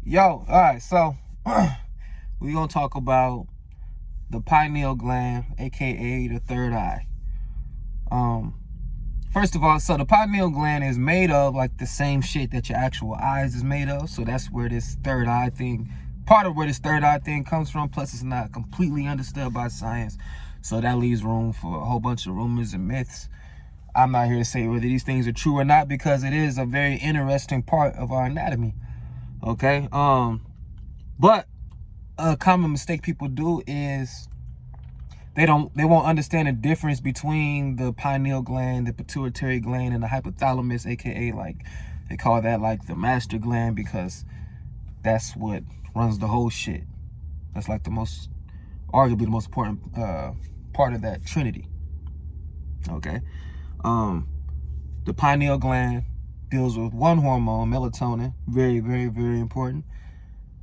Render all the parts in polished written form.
Yo, all right, so we're gonna talk about the pineal gland, aka the third eye. First of all, so the pineal gland is made of like the same shit that your actual eyes is made of. So that's where this third eye thing, part of where this third eye thing comes from. Plus, it's not completely understood by science, so that leaves room for a whole bunch of rumors and myths. I'm not here to say whether these things are true or not because it is a very interesting part of our anatomy. Okay, but a common mistake people do is they won't understand the difference between the pineal gland, the pituitary gland, and the hypothalamus, aka like they call that like the master gland, because that's what runs the whole shit. That's like arguably the most important part of that trinity. Okay, the pineal gland deals with one hormone, melatonin, very, very, very important.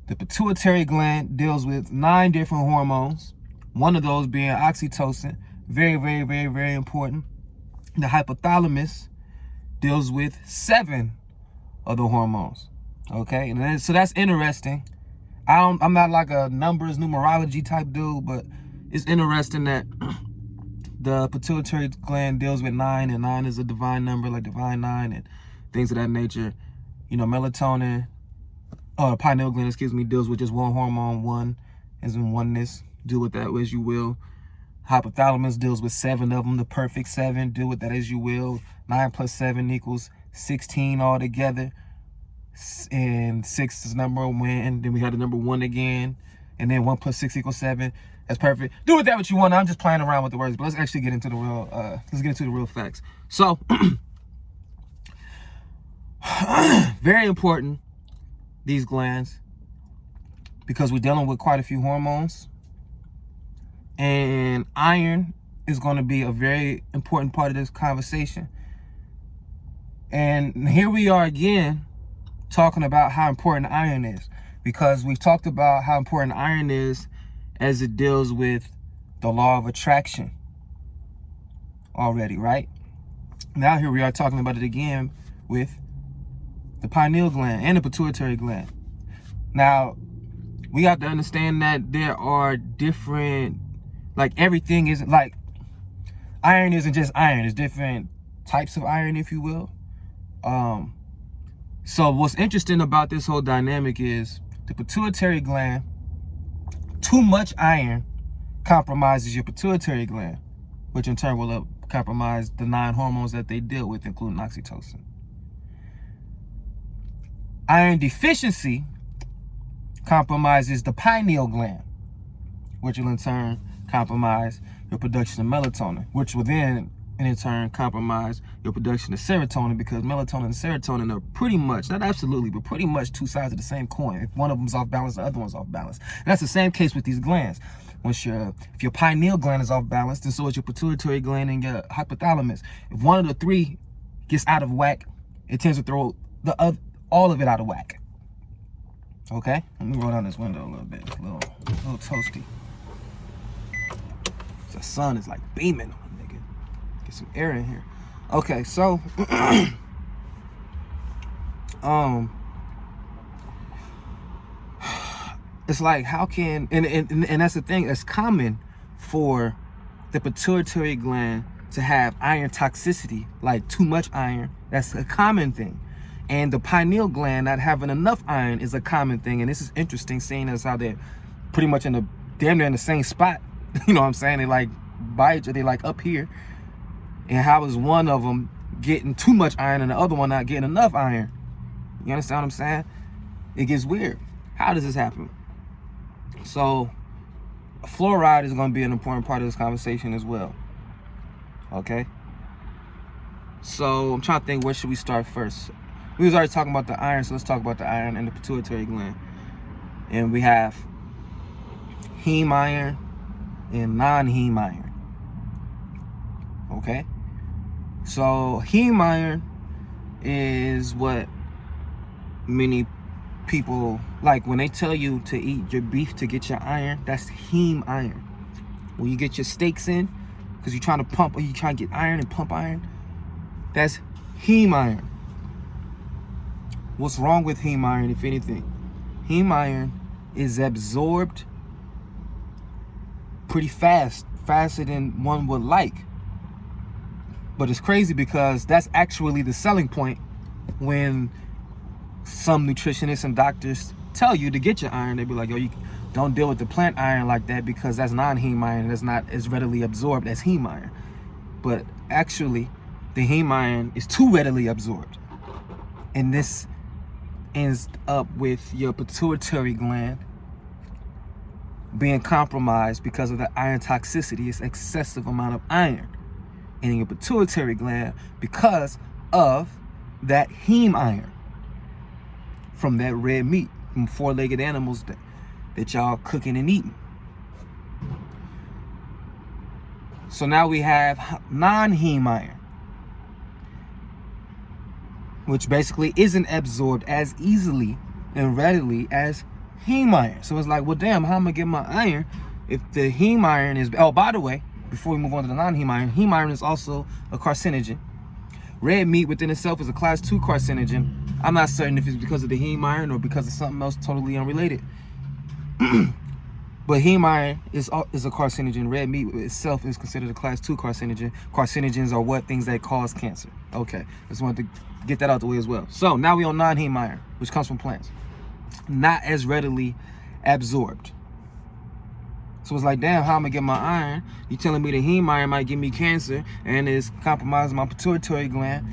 The pituitary gland deals with 9 different hormones, one of those being oxytocin, very, very, very, very important. The hypothalamus deals with 7 of the hormones. Okay, and then, so that's interesting. I'm not like a numerology type dude, but it's interesting that the pituitary gland deals with 9, and 9 is a divine number, like divine 9 and things of that nature. You know, melatonin, pineal gland, deals with just one hormone. One as in oneness. Do with that as you will. Hypothalamus deals with 7 of them, the perfect 7. Do with that as you will. 9 plus 7 equals 16 altogether. And 6 is number 1. And then we have the number 1 again. And then 1 plus 6 equals 7. That's perfect. Do with that what you want. I'm just playing around with the words, but let's actually get into the real facts. So, very important, these glands, because we're dealing with quite a few hormones, and iron is going to be a very important part of this conversation. And here we are again talking about how important iron is, because we've talked about how important iron is as it deals with the law of attraction already, right? Now here we are talking about it again with the pineal gland and the pituitary gland. Now, we have to understand that there are different, like everything isn't like, iron isn't just iron. It's different types of iron, if you will. So what's interesting about this whole dynamic is the pituitary gland, too much iron compromises your pituitary gland, which in turn will compromise the 9 hormones that they deal with, including oxytocin. Iron deficiency compromises the pineal gland, which will in turn compromise your production of melatonin, which will then in turn compromise your production of serotonin, because melatonin and serotonin are pretty much, not absolutely, but pretty much 2 sides of the same coin. If one of them's off balance, the other one's off balance. And that's the same case with these glands. If your pineal gland is off balance, then so is your pituitary gland and your hypothalamus. If one of the 3 gets out of whack, it tends to throw all of it out of whack. Okay, let me roll down this window a little bit. It's a little toasty. The sun is like beaming on it, nigga. Get some air in here. Okay, so it's like, how can and that's the thing. It's common for the pituitary gland to have iron toxicity, like too much iron. That's a common thing. And the pineal gland not having enough iron is a common thing. And this is interesting, seeing as how they're pretty much damn near in the same spot. You know what I'm saying? They like by each other, they like up here. And how is one of them getting too much iron and the other one not getting enough iron? You understand what I'm saying? It gets weird. How does this happen? So fluoride is going to be an important part of this conversation as well. Okay? So I'm trying to think, where should we start first? We was already talking about the iron, so let's talk about the iron and the pituitary gland. And we have heme iron and non-heme iron. Okay? So heme iron is what many people, like when they tell you to eat your beef to get your iron, that's heme iron. When you get your steaks in, because you're trying to pump, or you trying to get iron and pump iron, that's heme iron. What's wrong with heme iron, if anything? heme iron is absorbed pretty fast, faster than one would like. But it's crazy because that's actually the selling point when some nutritionists and doctors tell you to get your iron. They be like, yo, you don't deal with the plant iron like that because that's non-heme iron. That's not as readily absorbed as heme iron. But actually, the heme iron is too readily absorbed. And this ends up with your pituitary gland being compromised because of the iron toxicity. It's excessive amount of iron in your pituitary gland because of that heme iron from that red meat, from four-legged animals that y'all cooking and eating. So now we have non-heme iron, which basically isn't absorbed as easily and readily as heme iron. So it's like, well, damn, how am I get my iron if the heme iron is... Oh, by the way, before we move on to the heme iron is also a carcinogen. Red meat within itself is a class 2 carcinogen. I'm not certain if it's because of the heme iron or because of something else totally unrelated. But heme iron is a carcinogen. Red meat itself is considered a class 2 carcinogen. Carcinogens are what? Things that cause cancer. Okay, just wanted to get that out the way as well. So now we're on non-heme iron, which comes from plants. Not as readily absorbed. So it's like, damn, how am I get my iron? You telling me the heme iron might give me cancer and it's compromising my pituitary gland,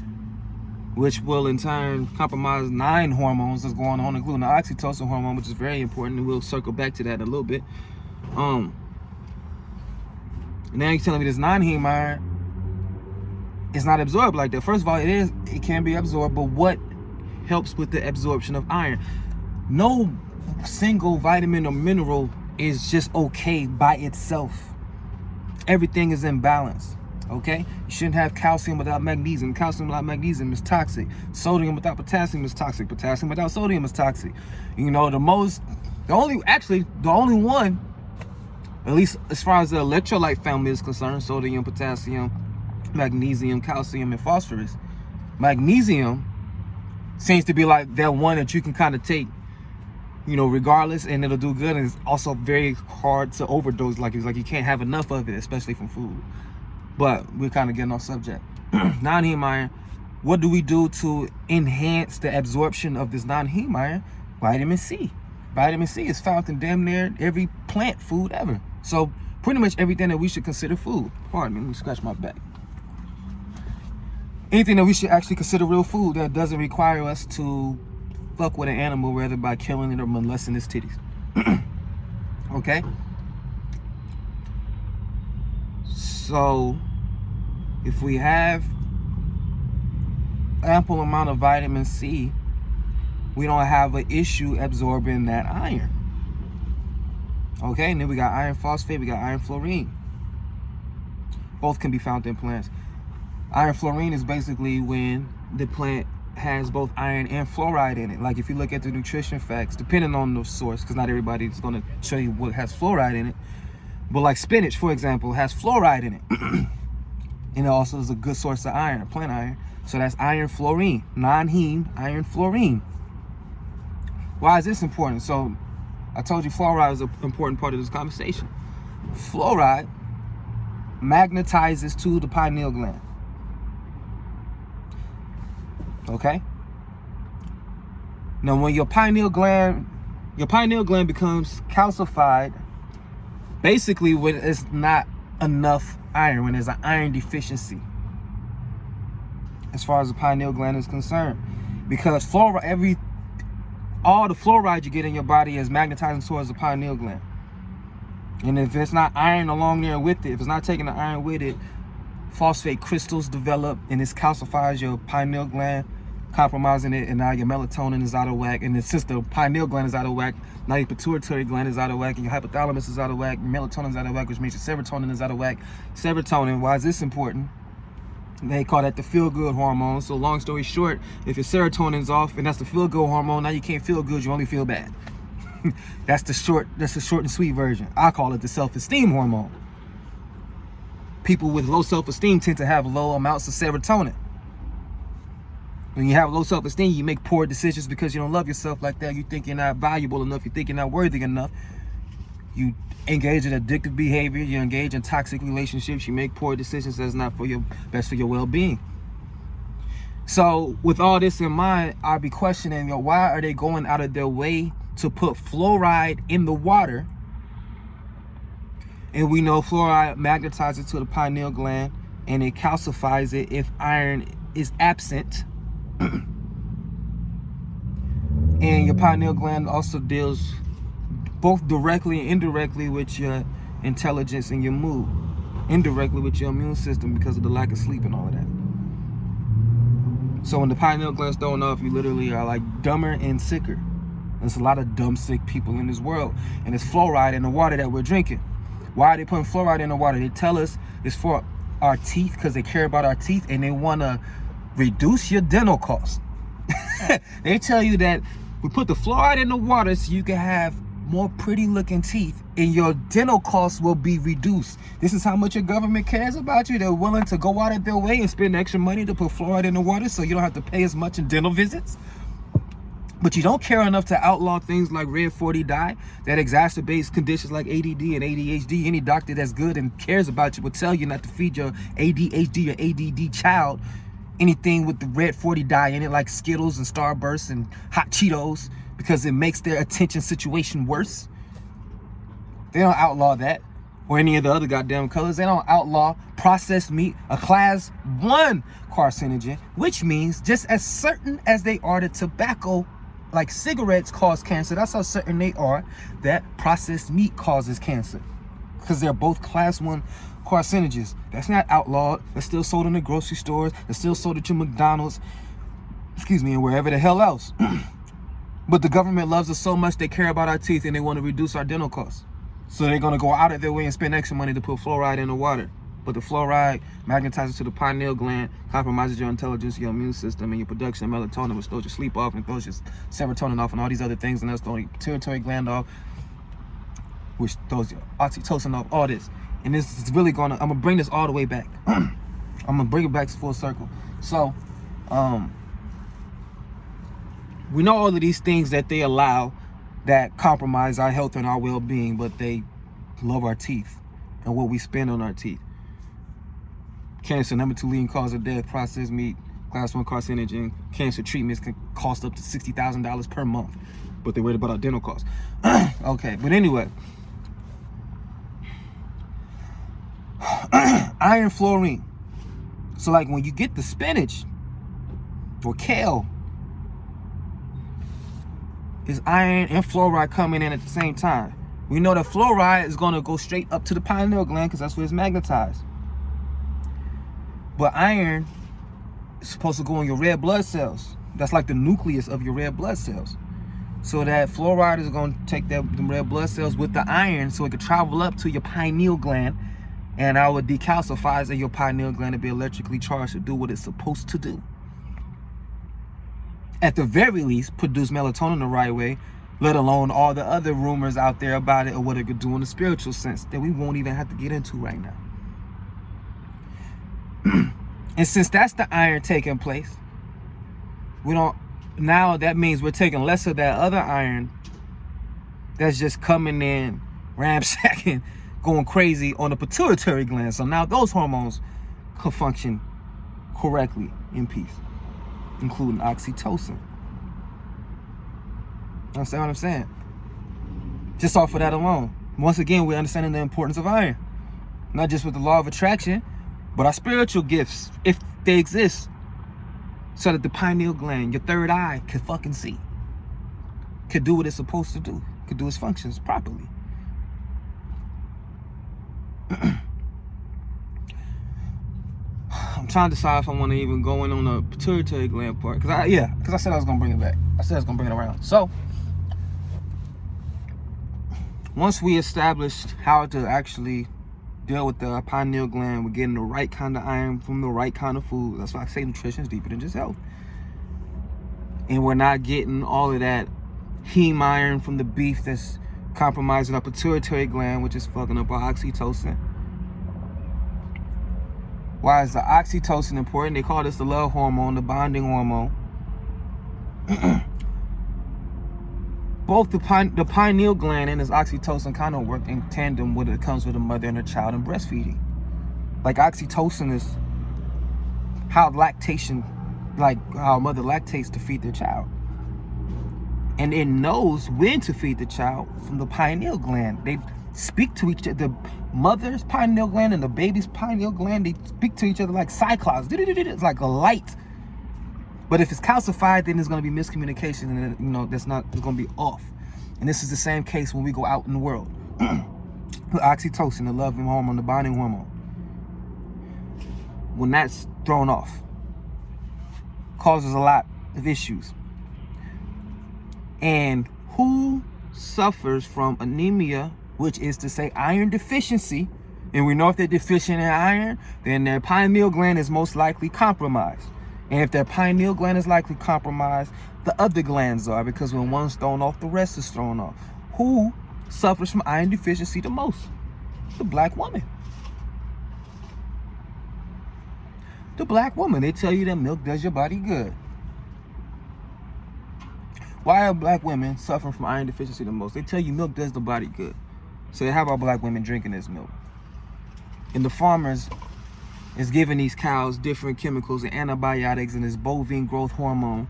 which will in turn compromise 9 hormones that's going on, including the oxytocin hormone, which is very important, and we'll circle back to that in a little bit. And now you're telling me this non-heme iron is not absorbed like that. First of all, it can be absorbed, but what helps with the absorption of iron? No single vitamin or mineral is just okay by itself. Everything is in balance. Okay, you shouldn't have calcium without magnesium. Calcium without magnesium is toxic. Sodium without potassium is toxic. Potassium without sodium is toxic. You know, the only one, at least as far as the electrolyte family is concerned, sodium, potassium, magnesium, calcium, and phosphorus. Magnesium seems to be like that one that you can kind of take, you know, regardless, and it'll do good. And it's also very hard to overdose. Like it's like you can't have enough of it, especially from food. But we're kind of getting off subject. Non-heme iron, what do we do to enhance the absorption of this non-heme iron? Vitamin C. Vitamin C is found in damn near every plant food ever. So pretty much everything that we should consider food. Pardon me, let me scratch my back. Anything that we should actually consider real food that doesn't require us to fuck with an animal, whether by killing it or molesting its titties. Okay? So, if we have ample amount of vitamin C, we don't have an issue absorbing that iron. Okay, and then we got iron phosphate, we got iron fluorine. Both can be found in plants. Iron fluorine is basically when the plant has both iron and fluoride in it. Like if you look at the nutrition facts, depending on the source, because not everybody's going to show you what has fluoride in it. But like spinach, for example, has fluoride in it. And it also is a good source of iron, plant iron. So that's iron fluorine, non-heme iron fluorine. Why is this important? So I told you fluoride is an important part of this conversation. Fluoride magnetizes to the pineal gland. Okay? Now when your pineal gland becomes calcified, basically when it's not enough iron, when there's an iron deficiency as far as the pineal gland is concerned. Because fluoride, all the fluoride you get in your body is magnetizing towards the pineal gland. And if it's not iron along there with it, if it's not taking the iron with it, phosphate crystals develop and this calcifies your pineal gland, compromising it, and now your melatonin is out of whack. And since the pineal gland is out of whack, now your pituitary gland is out of whack, and your hypothalamus is out of whack, your melatonin is out of whack, which means your serotonin is out of whack. Serotonin, why is this important? They call that the feel-good hormone. So long story short, if your serotonin's off and that's the feel-good hormone, now you can't feel good, you only feel bad. That's the short and sweet version. I call it the self-esteem hormone. People with low self-esteem tend to have low amounts of serotonin. When you have low self-esteem, you make poor decisions because you don't love yourself like that. You think you're not valuable enough. You think you're not worthy enough. You engage in addictive behavior. You engage in toxic relationships. You make poor decisions that's not for your best for your well-being. So with all this in mind, I'll be questioning, why are they going out of their way to put fluoride in the water? And we know fluoride magnetizes to the pineal gland and it calcifies it if iron is absent. And your pineal gland also deals both directly and indirectly with your intelligence and your mood. Indirectly with your immune system because of the lack of sleep and all of that. So when the pineal gland's thrown off, you literally are like dumber and sicker. There's a lot of dumb, sick people in this world. And it's fluoride in the water that we're drinking. Why are they putting fluoride in the water? They tell us it's for our teeth because they care about our teeth and they want to reduce your dental costs. They tell you that we put the fluoride in the water so you can have more pretty looking teeth and your dental costs will be reduced. This is how much your government cares about you. They're willing to go out of their way and spend extra money to put fluoride in the water so you don't have to pay as much in dental visits. But you don't care enough to outlaw things like red 40 dye that exacerbates conditions like ADD and ADHD. Any doctor that's good and cares about you will tell you not to feed your ADHD or ADD child anything with the red 40 dye in it, like Skittles and Starbursts and hot Cheetos, because it makes their attention situation worse. They don't outlaw that or any of the other goddamn colors. They don't outlaw processed meat, a class 1 carcinogen, which means just as certain as they are to tobacco, like cigarettes cause cancer, that's how certain they are that processed meat causes cancer, because they're both class 1 carcinogens. That's not outlawed. They're still sold in the grocery stores. They're still sold at your McDonald's, and wherever the hell else. But the government loves us so much they care about our teeth and they want to reduce our dental costs. So they're going to go out of their way and spend extra money to put fluoride in the water. But the fluoride magnetizes to the pineal gland, compromises your intelligence, your immune system, and your production of melatonin, which throws your sleep off and throws your serotonin off and all these other things, and that's throwing your pituitary gland off, which throws your oxytocin off, all this. And this is really I'm going to bring this all the way back. I'm going to bring it back to full circle. So, we know all of these things that they allow that compromise our health and our well-being, but they love our teeth and what we spend on our teeth. Cancer, number 2 leading cause of death, processed meat, class 1 carcinogen. Cancer treatments can cost up to $60,000 per month, but they're worried about our dental costs. Okay, but anyway. Iron fluorine. So like when you get the spinach or kale, is iron and fluoride coming in at the same time. We know that fluoride is going to go straight up to the pineal gland because that's where it's magnetized. But iron is supposed to go in your red blood cells. That's like the nucleus of your red blood cells. So that fluoride is going to take the red blood cells with the iron so it can travel up to your pineal gland, and I would decalcifies in your pineal gland to be electrically charged to do what it's supposed to do. At the very least, produce melatonin the right way, let alone all the other rumors out there about it or what it could do in the spiritual sense that we won't even have to get into right now. And since that's the iron taking place, now that means we're taking less of that other iron that's just coming in, ramshacking, going crazy on the pituitary gland. So now those hormones could function correctly in peace, including oxytocin. Understand what I'm saying? Just off of that alone. Once again, we're understanding the importance of iron. Not just with the law of attraction, but our spiritual gifts, if they exist, so that the pineal gland, your third eye, could fucking see. Could do what it's supposed to do. Could do its functions properly. I'm trying to decide if I want to even go in on the pituitary gland part. Because I said I was going to bring it back. I said I was going to bring it around. So, once we established how to actually deal with the pineal gland, we're getting the right kind of iron from the right kind of food. That's why I say nutrition is deeper than just health. And we're not getting all of that heme iron from the beef that's compromising our pituitary gland, which is fucking up our oxytocin. Why is the oxytocin important? They call this the love hormone, the bonding hormone. Both the pineal gland and this oxytocin kind of work in tandem when it comes with a mother and a child and breastfeeding. Like oxytocin is how lactation, like how a mother lactates to feed their child. And it knows when to feed the child from the pineal gland. They speak to each other. The mother's pineal gland and the baby's pineal gland, they speak to each other like cyclops. It's like a light. But if it's calcified, then there's going to be miscommunication, and you know it's going to be off. And this is the same case when we go out in the world. The oxytocin, the loving hormone, the bonding hormone, when that's thrown off, causes a lot of issues. And who suffers from anemia, which is to say iron deficiency, and we know if they're deficient in iron, then their pineal gland is most likely compromised. And if their pineal gland is likely compromised, the other glands are, because when one's thrown off, the rest is thrown off. Who suffers from iron deficiency the most? The black woman. The black woman. They tell you that milk does your body good. Why are black women suffering from iron deficiency the most? They tell you milk does the body good. So how about black women drinking this milk? And the farmers is giving these cows different chemicals and antibiotics and this bovine growth hormone,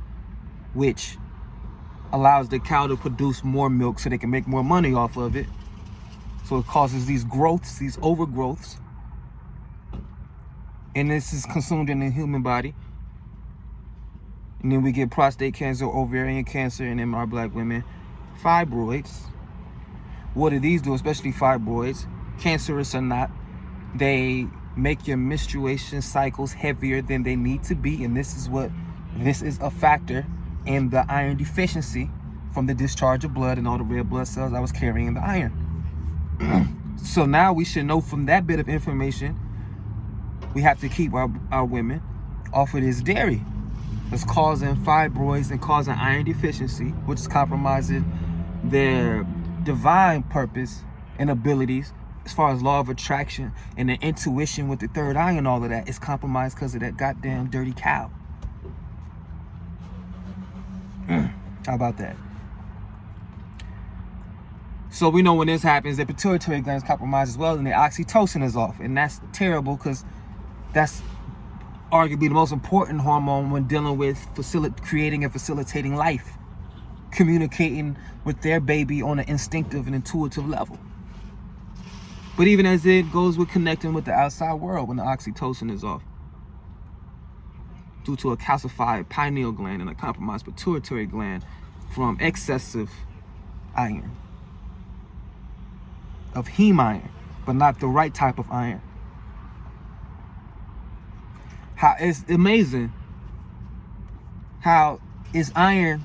which allows the cow to produce more milk so they can make more money off of it. So it causes these growths, these overgrowths. And this is consumed in the human body. And then we get prostate cancer, ovarian cancer, and in our black women, fibroids. What do these do, especially fibroids? Cancerous or not, they make your menstruation cycles heavier than they need to be, and this is a factor in the iron deficiency from the discharge of blood and all the red blood cells I was carrying the iron. So now we should know from that bit of information, we have to keep our women off of this dairy that's causing fibroids and causing iron deficiency, which is compromising their divine purpose and abilities as far as law of attraction and the intuition with the third eye and all of that. Is compromised because of that goddamn dirty cow. How about that? So we know when this happens, the pituitary gland is compromised as well, and the oxytocin is off. And that's terrible, because that's arguably the most important hormone when dealing with creating and facilitating life, communicating with their baby on an instinctive and intuitive level. But even as it goes with connecting with the outside world, when the oxytocin is off, due to a calcified pineal gland and a compromised pituitary gland from excessive iron, of heme iron, but not the right type of iron. How it's amazing how is iron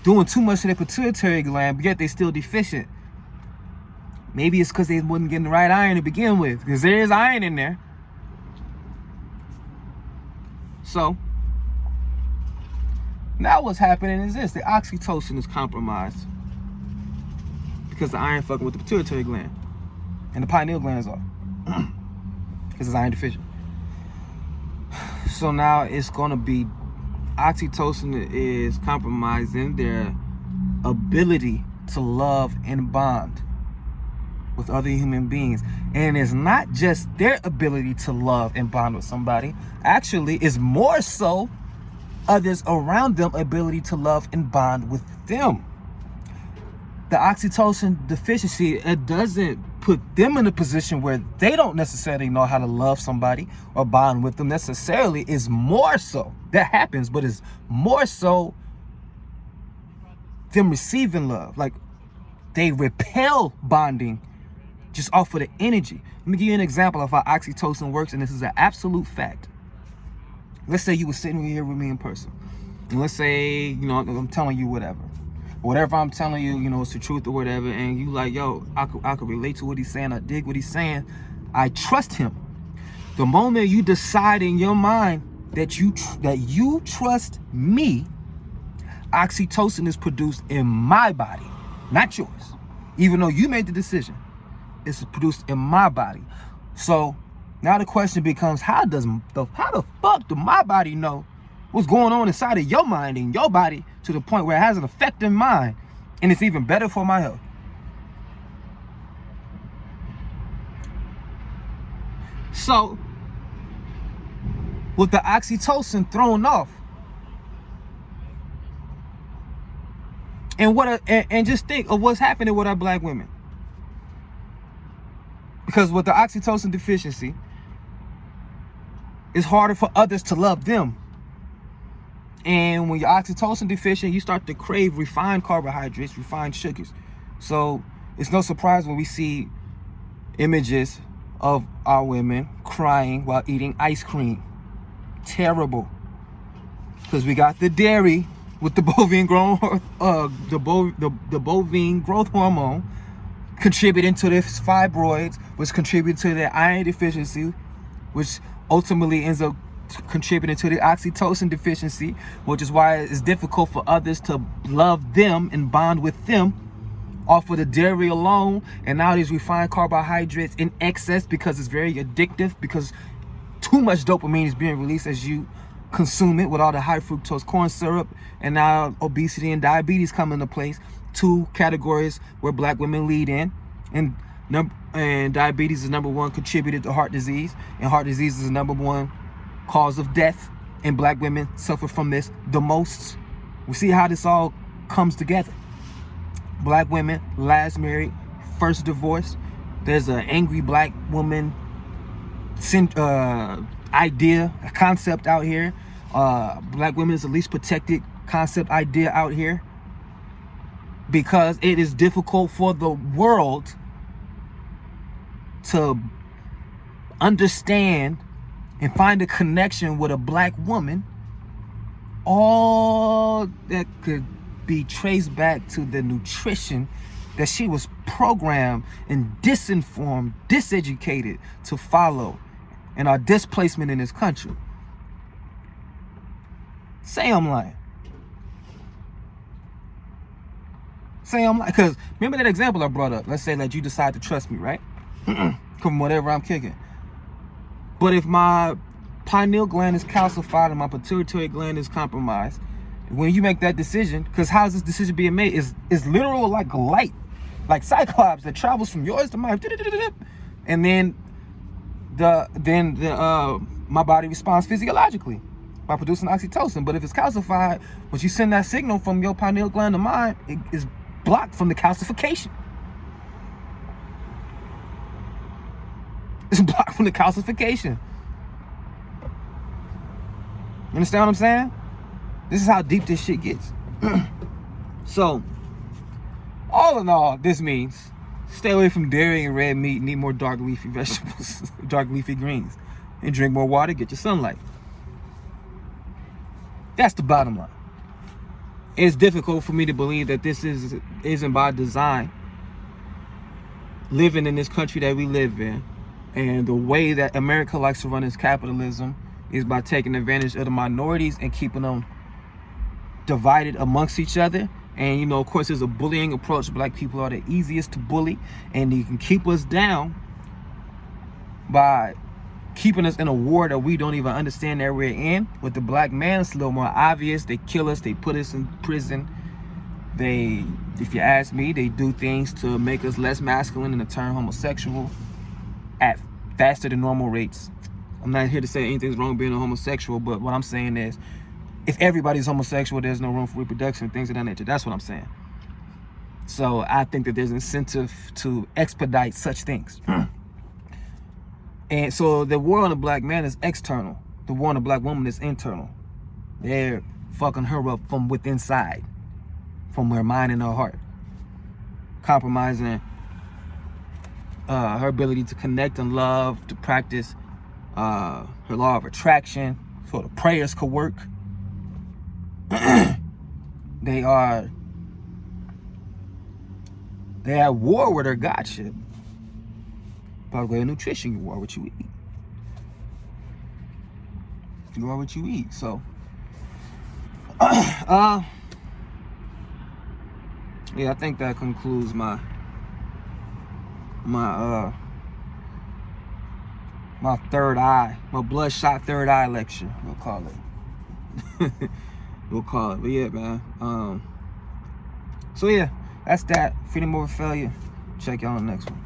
doing too much to their pituitary gland, but yet they still deficient. Maybe it's because they wasn't getting the right iron to begin with, because there is iron in there. So now what's happening is this: the oxytocin is compromised because the iron fucking with the pituitary gland, and the pineal gland is off because it's iron deficient. So now it's going to be, oxytocin is compromising their ability to love and bond with other human beings. And it's not just their ability to love and bond with somebody. Actually, it's more so others around them ability to love and bond with them. The oxytocin deficiency, it doesn't put them in a position where they don't necessarily know how to love somebody or bond with them necessarily. Is more so that happens, but it's more so them receiving love. Like, they repel bonding just off of the energy. Let me give you an example of how oxytocin works, and this is an absolute fact. Let's say you were sitting here with me in person, and let's say, you know, I'm telling you whatever I'm telling you, you know, it's the truth or whatever, and you like, yo, I could relate to what he's saying, I dig what he's saying, I trust him. The moment you decide in your mind that you trust me, oxytocin is produced in my body, not yours. Even though you made the decision, it's produced in my body. So now the question becomes, how the fuck do my body know what's going on inside of your mind and your body to the point where it has an effect in mine, and it's even better for my health. So, with the oxytocin thrown off, and just think of what's happening with our black women. Because with the oxytocin deficiency, it's harder for others to love them. And when you're oxytocin deficient, you start to crave refined carbohydrates, refined sugars. So it's no surprise when we see images of our women crying while eating ice cream. Terrible. Because we got the dairy with the bovine growth, the bovine growth hormone contributing to this fibroids, which contribute to the iron deficiency, which ultimately ends up contributing to the oxytocin deficiency, which is why it's difficult for others to love them and bond with them off of the dairy alone. And now these refined carbohydrates in excess, because it's very addictive, because too much dopamine is being released as you consume it with all the high fructose corn syrup. And now obesity and diabetes come into place, two categories where black women lead in. And diabetes is number one contributor to heart disease, and heart disease is the number one cause of death, and black women suffer from this the most. We see how this all comes together. Black women, last married, first divorced. There's an angry black woman idea, a concept out here. Black women is the least protected concept idea out here, because it is difficult for the world to understand and find a connection with a black woman. All that could be traced back to the nutrition that she was programmed and disinformed, diseducated to follow, and our displacement in this country. Say I'm lying. Say I'm lying. Because remember that example I brought up. Let's say that you decide to trust me, right? From whatever I'm kicking. But if my pineal gland is calcified and my pituitary gland is compromised, when you make that decision, because how is this decision being made? Is literal like a light, like Cyclops that travels from yours to mine, and then my body responds physiologically by producing oxytocin. But if it's calcified, when you send that signal from your pineal gland to mine, it is blocked from the calcification. It's blocked from the calcification. You understand what I'm saying? This is how deep this shit gets. So, all in all, this means stay away from dairy and red meat, and eat more dark leafy vegetables, dark leafy greens, and drink more water, get your sunlight. That's the bottom line. It's difficult for me to believe that this isn't by design. Living in this country that we live in, and the way that America likes to run its capitalism is by taking advantage of the minorities and keeping them divided amongst each other. And, you know, of course, there's a bullying approach. Black people are the easiest to bully, and you can keep us down by keeping us in a war that we don't even understand that we're in. With the black man, it's a little more obvious. They kill us, they put us in prison. They, if you ask me, they do things to make us less masculine and to turn homosexual at faster than normal rates. I'm not here to say anything's wrong with being a homosexual, but what I'm saying is, if everybody's homosexual, there's no room for reproduction, things of that nature. That's what I'm saying. So I think that there's incentive to expedite such things. And so the war on the black man is external. The war on the black woman is internal. They're fucking her up from within inside, from her mind and her heart, compromising her ability to connect and love, to practice her law of attraction, so the prayers could work. They are at war with their godship. By the way, nutrition, you are what you eat. You are what you eat. So yeah, I think that concludes my third eye, my bloodshot third eye lecture, we'll call it. We'll call it. But yeah, man. So yeah, that's that. Freedom over failure. Check y'all on the next one.